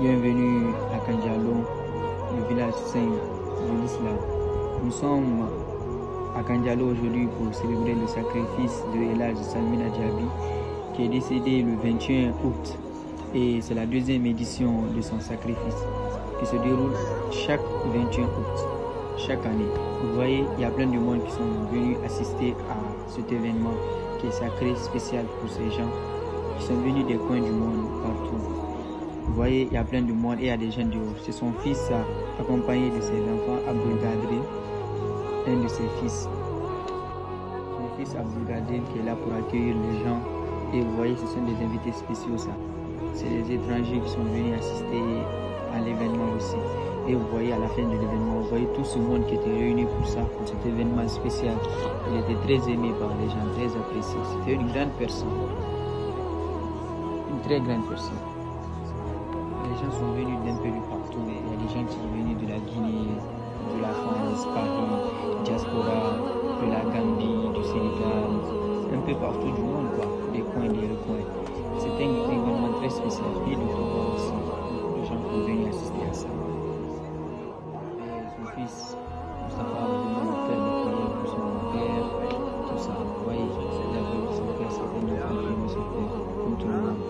Bienvenue à Kandialo, le village saint de l'islam. Nous sommes à Kandialo aujourd'hui pour célébrer le sacrifice de Elhadj Salmina Diaby qui est décédé le 21 août. Et c'est la deuxième édition de son sacrifice qui se déroule chaque 21 août, chaque année. Vous voyez, il y a plein de monde qui sont venus assister à cet événement qui est sacré, spécial pour ces gens qui sont venus des coins du monde partout. Vous voyez, il y a plein de monde et il y a des jeunes dehors. C'est son fils accompagné de ses enfants, Abdul Gadri, un de ses fils. Son fils Abdul Gadri qui est là pour accueillir les gens. Et vous voyez, ce sont des invités spéciaux ça. C'est des étrangers qui sont venus assister à l'événement aussi. Et vous voyez à la fin de l'événement, vous voyez tout ce monde qui était réuni pour ça, pour cet événement spécial. Il était très aimé par les gens, très apprécié. C'était une grande personne. Une très grande personne. Les gens sont venus d'un peu de partout. Il y a des gens qui sont venus de la Guinée, de la France, Paris, diaspora, de la Gambie, du Sénégal, un peu partout du monde, quoi, des coins et des recoins. C'était un événement très spécial. Et de Touba aussi, beaucoup de gens sont venus assister à ça. Et son fils, Moustapha, demande de faire des prières pour son père, tout ça. Vous voyez, il a vu son père, c'est un de son père, comme tout le monde.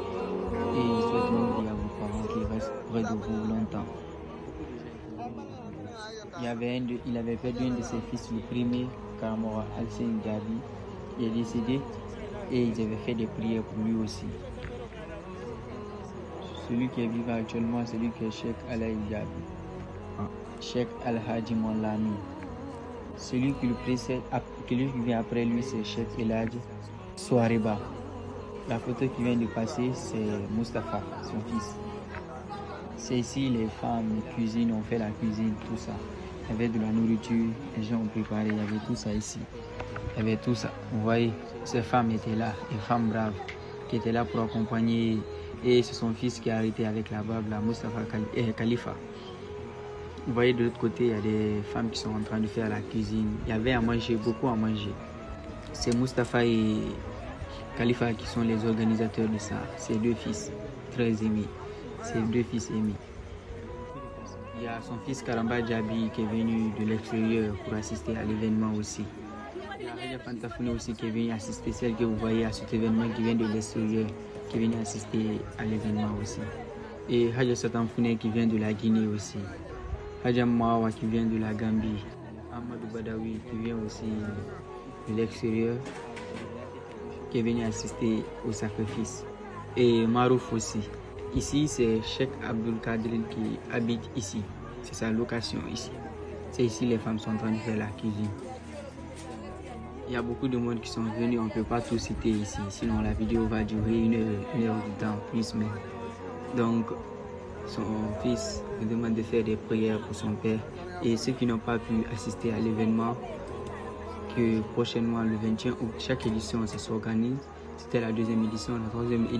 Et il souhaite même dire à vos parents qu'il reste près de vous longtemps. Il avait perdu un de ses fils, le premier, Karamora Al-Sen Diaby. Il est décédé et ils avaient fait des prières pour lui aussi. Celui qui est vivant actuellement, c'est lui qui est Cheikh Alaï Diaby, Cheikh Al-Hadi Moulami. Celui qui le précède, qui vient après lui, c'est Cheikh Elhadj Souareba. La photo qui vient de passer, c'est Moustapha, son fils. C'est ici les femmes, les cuisines, ont fait la cuisine, tout ça. Il y avait de la nourriture, les gens ont préparé, il y avait tout ça ici. Il y avait tout ça. Vous voyez, ces femmes étaient là, des femmes braves, qui étaient là pour accompagner. Et c'est son fils qui a arrêté avec la barbe, la Moustapha Khalifa. Vous voyez, de l'autre côté, il y a des femmes qui sont en train de faire la cuisine. Il y avait à manger, beaucoup à manger. C'est Moustapha et Khalifa qui sont les organisateurs de ça. Ces deux fils très aimés. Ces deux fils aimés. Il y a son fils Karamba Diaby qui est venu de l'extérieur pour assister à l'événement aussi. Il y a Hadja Fantafoune aussi qui est venu assister, celle que vous voyez à cet événement qui vient de l'extérieur, qui est venu assister à l'événement aussi. Et Hadja Satanfoune qui vient de la Guinée aussi. Hadja Mawa qui vient de la Gambie. Amadou Badawi qui vient aussi de l'extérieur, qui est venu assister au sacrifice. Et Marouf aussi. Ici, c'est Cheikh Abdul Kadri qui habite ici. C'est sa location ici. C'est ici les femmes sont en train de faire la cuisine. Il y a beaucoup de monde qui sont venus, on ne peut pas tout citer ici. Sinon, la vidéo va durer une heure de temps, plus même. Donc, son fils me demande de faire des prières pour son père. Et ceux qui n'ont pas pu assister à l'événement, que prochainement, le 21 août, chaque édition, ça s'organise. C'était la deuxième édition, la troisième édition.